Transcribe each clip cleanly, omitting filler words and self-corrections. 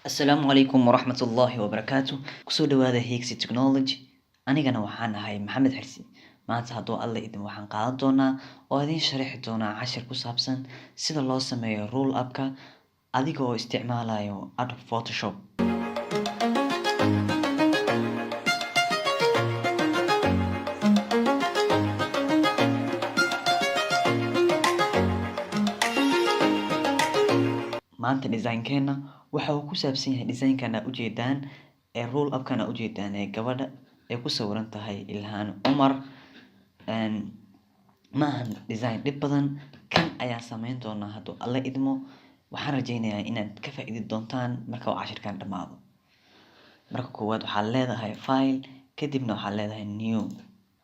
Asalaamu calaykum waraxmatullaahi wabarakaatu. Kusoo dhawaada Higsi Technology. Anigana waxaan ahay Maxamed Xirsi. Maanta hadduu alla idin waxaan qaadan doonaa oo idin sharixi doonaa cashir ku saabsan sida loo sameeyo roll up-ka adiga oo isticmaalayo Adobe Photoshop. maanta design-keena waxa uu ku saabsan yahay design-kana ujeedaan ee roll up-kana ujeedaan ee gabadha ay ku sawiran tahay Ilhaan Umar. maahan design dhib badan, kan ayaa sameyn doonaa hadduu alla idmo. waxaan rajaynayaa inaad ka faa'iidi doontaan marka uu cashirkan dhammaado. marka koowaad waxaad leedahay file, kadibna waxaad leedahay new.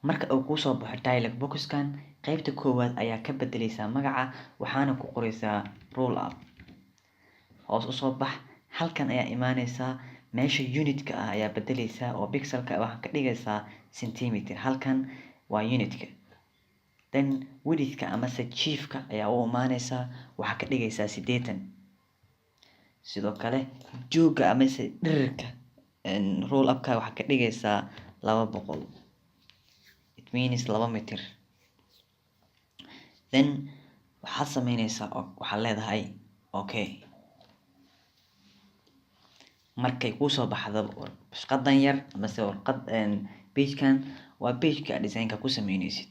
marka uu kusoo baxo dialog boxkan, qaybta koowaad ayaa ka bedelaysaa magaca, waxaana ku qoraysaa roll up. hoos usoo bax, halkan ayaa imaanaysaa, meesha unitka ah ayaa bedelaysaa oo pixelka waxaa ka dhigaysaa centimeter, halkan waa unitka. then widthka amase chiefka ayaa u imaanaysaa, waxaa ka dhigaysaa 80. sidoo kale jooga amase dhirirka roll up-ka waxaa ka dhigaysaa 200. it means 2 mitir. then waxaad sameynaysaa waxaad leedahay okay. markay kusoo baxdo warqadan yar amase warqad pagekan waa pageka design-ka ku sameynaysid.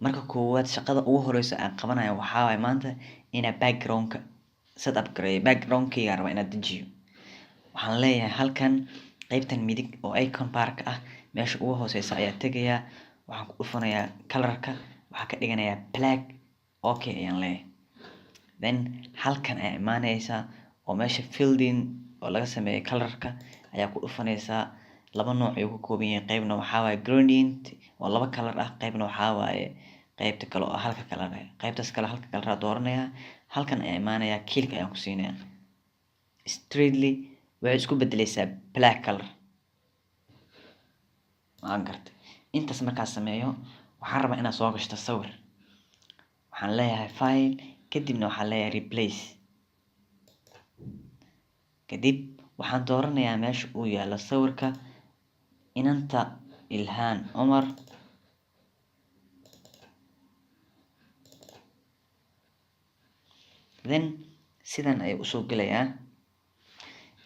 marka koowaad shaqada ugu horeysa aan qabanayo waxaa waaye maanta inaa background-ka setup gareeyo. background-kayga raba inaad dejiyo. waxaan leeyahay halkan qaybtan midig oo icon bar-ka ah, meesha ugu hooseysa ayaa tegayaa, waxaan ku dhufanayaa color-ka, waxaa ka dhiganayaa black. okay ayaan leeyahay. then halkan ayaa imaanaysaa oo meesha fielding oo laga sameeyay color-ka ayaa ku dhufanaysaa. laba nooc ayuu ka kooban yahay, qaybna waxaa waaye gradient oo laba color ah, qaybna waxaa waaye qaybta kale oo halka color ah. qaybtaas kale halka color ayaa dooranayaa, halkan ayaa imaanayaa, click ayaan ku siinayaa. straightly waxay isku bedelaysaa black color. waan gartay. intaas markaan sameeyo waxaan rabaa inaad soo gashto sawir. waxaan leeyahay file, kadibna waxaan leeyahay replace. kadib waxaan dooranayaa meesha uu yaalo sawirka inanta Ilhaan Umar. then sidan ayuu usoo gelayaa.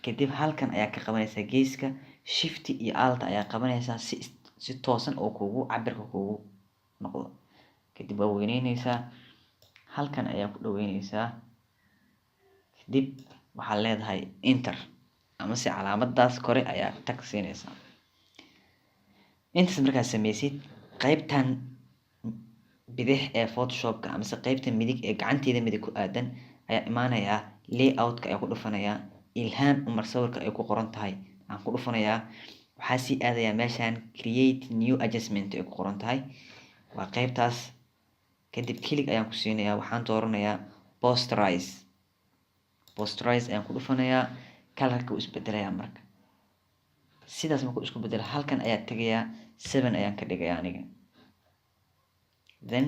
kadib halkan ayaa ka qabanaysaa geeska, shift iyo alt ayaa qabanaysaa si toosan oo kugu cabirka kugu noqdo. kadib waa weyneynaysaa, halkan ayaa ku dhaweynaysaa. kadib waxaad leedahay enter amase calaamadaas kore ayaa tag siinaysaa. intaas markaad sameysid, qaybtan bidix ee photoshopka amase qaybtan midig ee gacanteeda midig ku aadan ayaa imaanayaa, layout-ka ayaa ku dhufanayaa, Ilhaan Umar sawirka ay ku qoran tahay aan ku dhufanayaa. waxaa sii aadayaa meeshan create new adjustment ay ku qoran tahay, waa qaybtaas. kadib click ayaan ku siinayaa, waxaan dooranayaa posterize ayaan ku dhufanayaa. color-ka wuu isbedelayaa marka. sidaas markuu isku bedelo, halkan ayaa tegayaa, 7 ayaan ka dhigayaa aniga. then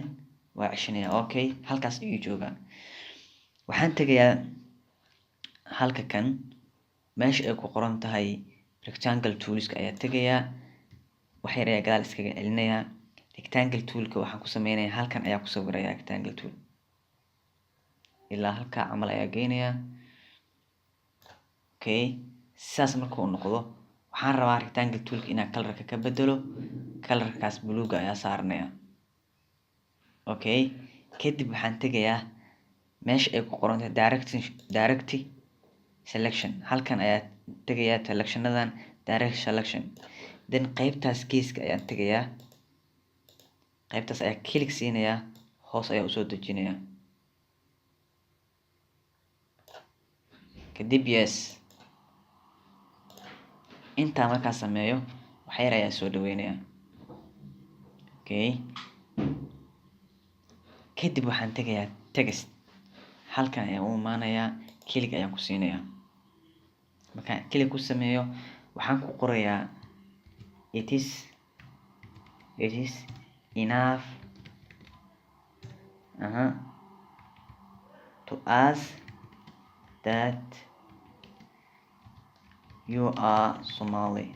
waa ceshanayaa, okay. halkaas ayuu joogaa. waxaan tegayaa halka kan meesha ay ku qoran tahay rectangle toolska ayaa tegayaa. wax yar ayaa gadaal iskaga celinayaa. rectangle toolka waxaan ku sameynayaa, halkan ayaa ku sawirayaa rectangle tool ilaa halkaa camal ayaa geynayaa. okay. sidaas marka uu noqdo, waxaan rabaa rectangle toolka inaan color-ka ka bedelo. color-kaas buluuga ayaa saaranayaa. okay. kadib waxaan tegayaa meesha ay ku qoran tahay direct selection, halkan ayaa tegayaa selectionadan direct selection. then qaybtaas geeska ayaan tegayaa, qaybtaas ayaa click siinayaa, hoos ayaa usoo dejinayaa. kadib yes. intaa markaa sameeyo wax yar ayaa soo dhaweynayaa. okay. kadib waxaan tegayaa text, halkan ayaan u imaanayaa, click ayaan ku siinayaa. markaan click ku sameeyo waxaan ku qorayaa it is enough to ask that you are Somali.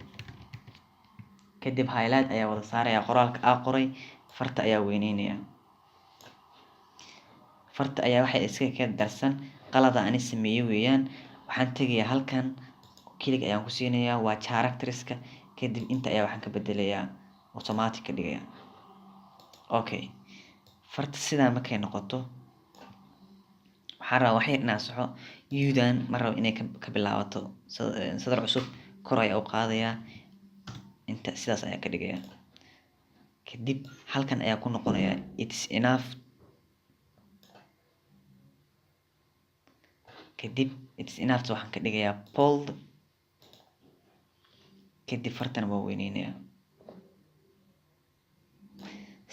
kadib highlight ayaa wada saaraya qoraalka aa qoray, farta ayaa weyneynaya. farta ayaa waxay iska ka darsan qalada ani sameeyay weeyaan. waxaan tegayaa halkan, kilig ayaan ku siinayaa, waa characterska. kadib inta ayaa waxaan ka bedelayaa automatic ka dhigaya. okay, farta sidaa markay noqoto, waxaan rabaa waxyar inaan saxo. yudan ma rabo inay ka bilaabato sadar cusub, kor ayaa u qaadayaa, inta sidaas ayaa ka dhigaya. kadib halkan ayaa ku noqonaya it's enough. kadib it's enough waxaan ka dhigayaa bold. kadib fartan waa weyneynaya.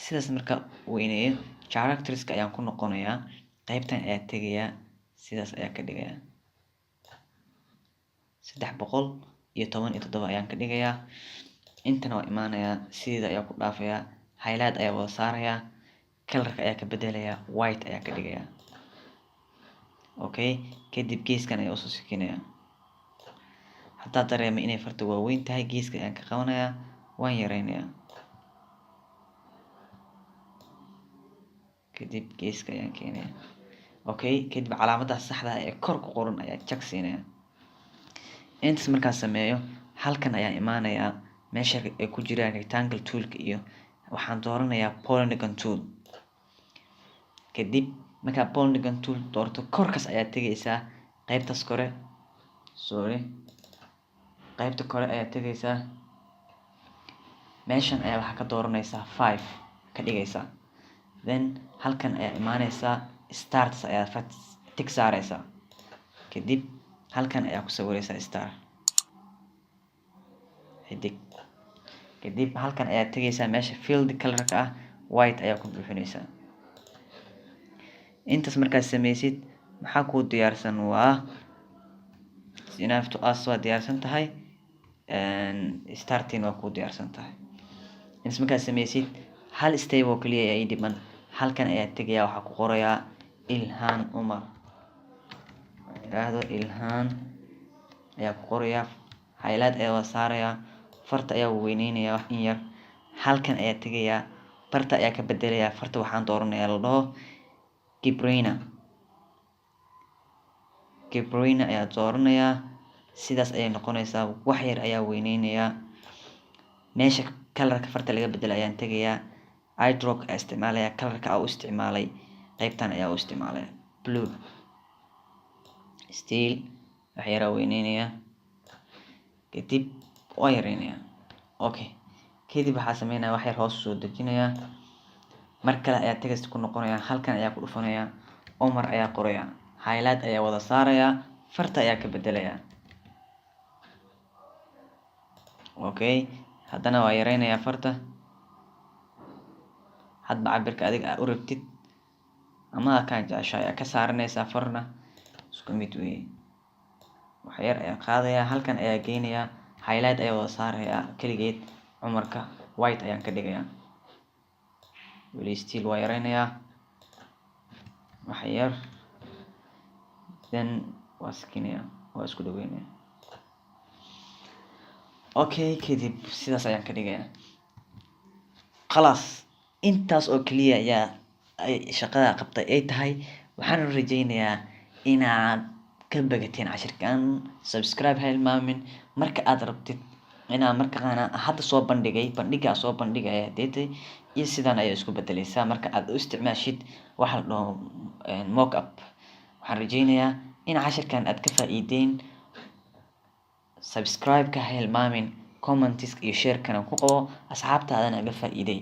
sidaas marka weyneeyo, characterska ayaan ku noqonayaa, qaybtan ayaa tegayaa, sidaas ayaa ka dhigayaa 317 ayaan ka dhigayaa. intana waa imaanayaa, sideeda ayaa ku dhaafayaa, highlight ayaa wada saarayaa, colorka ayaa ka bedelayaa, white ayaa ka dhigayaa. okay, kadib geeskan ayaa usoo sikinayaa. haddaad dareemo inay farta waaweyn tahay, geeska ayaan ka qabanayaa, waan yareynayaa. kadib geeska ayaan keenayaa. okay, kadib calaamadaas saxda ah ee kor ku qoran ayaa jag siinayaa. intaas markaan sameeyo, halkan ayaan imaanayaa, meesha ay ku jiraan rectangle toolka, iyo waxaan dooranayaa polygon tool. kadib markaa polygon tool doorto, korkaas ayaa tegaysaa, qaybtaas kore, qaybta kore ayaa tegaysaa. meeshan ayaa waxaa ka dooranaysaa 5 ka dhigaysaa. then halkan ayaa imaanaysaa, starts ayaa tig saaraysaa. kadib halkan ayaa ku sawiraysaa star xidig. kadib halkan ayaa tegaysaa, meesha field colorka ah white ayaa ku buuxinaysaa. intaas markaad sameysid, maxaa kuu diyaarsan? waa enough to us, waa diyaarsan tahay. starting waa kuu diyaarsan tahay. intaas markaad sameysid, hal step oo kaliya ayaa ii dhiman. halkan ayaa tegayaa, waxaa ku qorayaa Ilhaan Umar. Ilhaan ayaa ku qorayaa, highlight ayaa wada saarayaa, farta ayaa weyneynaya wax in yar. halkan ayaa tegayaa, farta ayaa ka bedelayaa, farta waxaan dooranayaa la dhaho Gibrina ayaa dooranayaa. sidaas ayay noqonaysaa, wax yar ayaa weyneynayaa. meesha colorka farta laga bedelo ayaan tegayaa, eyedrop ayaa isticmaalaya, colorka aa u isticmaalay qaybtan ayaa u isticmaalaya blue. still wax yaraa weyneynaya, kadib waa yareynaya. okay, kadib waxaa sameynaya, wax yar hoos soo dejinaya, mar kale ayaa text ku noqonaya, halkan ayaa ku dhufanaya, Omar ayaa qoraya, highlight ayaa wada saaraya, farta ayaa ka bedelaya. okay, haddana waa yareynaya farta, hadba cabirka adiga aa u rabtid ama kaa jecesha ayaa ka saaranaysaa. farna isku mid weeye. wax yar ayaa qaadaya, halkan ayaa geynaya, highlight ayaa wada saaraya keligeed, Umarka white ayaan ka dhigaya. weli still waa yareynaya wax yar, then waa sikinaya, waa isku dhaweynaya. okay, kadib sidaas ayaan ka dhigaya. khalaas, intaas oo kaliya ayaa shaqada qabtay ay tahay. waxaan rajeynayaa inaad ka bagateen cashirkan. subscribe ha hilmaamin. marka aad rabtid inaad markaana hadda soo bandhigaa soo bandhigaya deetay, iyo sidaan ayaa isku bedelaysaa marka aad u isticmaashid waxa la dhaho mockup. waxaan rajeynayaa in cashirkan aad ka faa'iideen. subscribe-ka ha hilmaamin, comments iyo share-kana ku qabo, asxaabtaadana ga faa'iiday.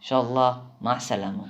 insha allah, mac salaamo.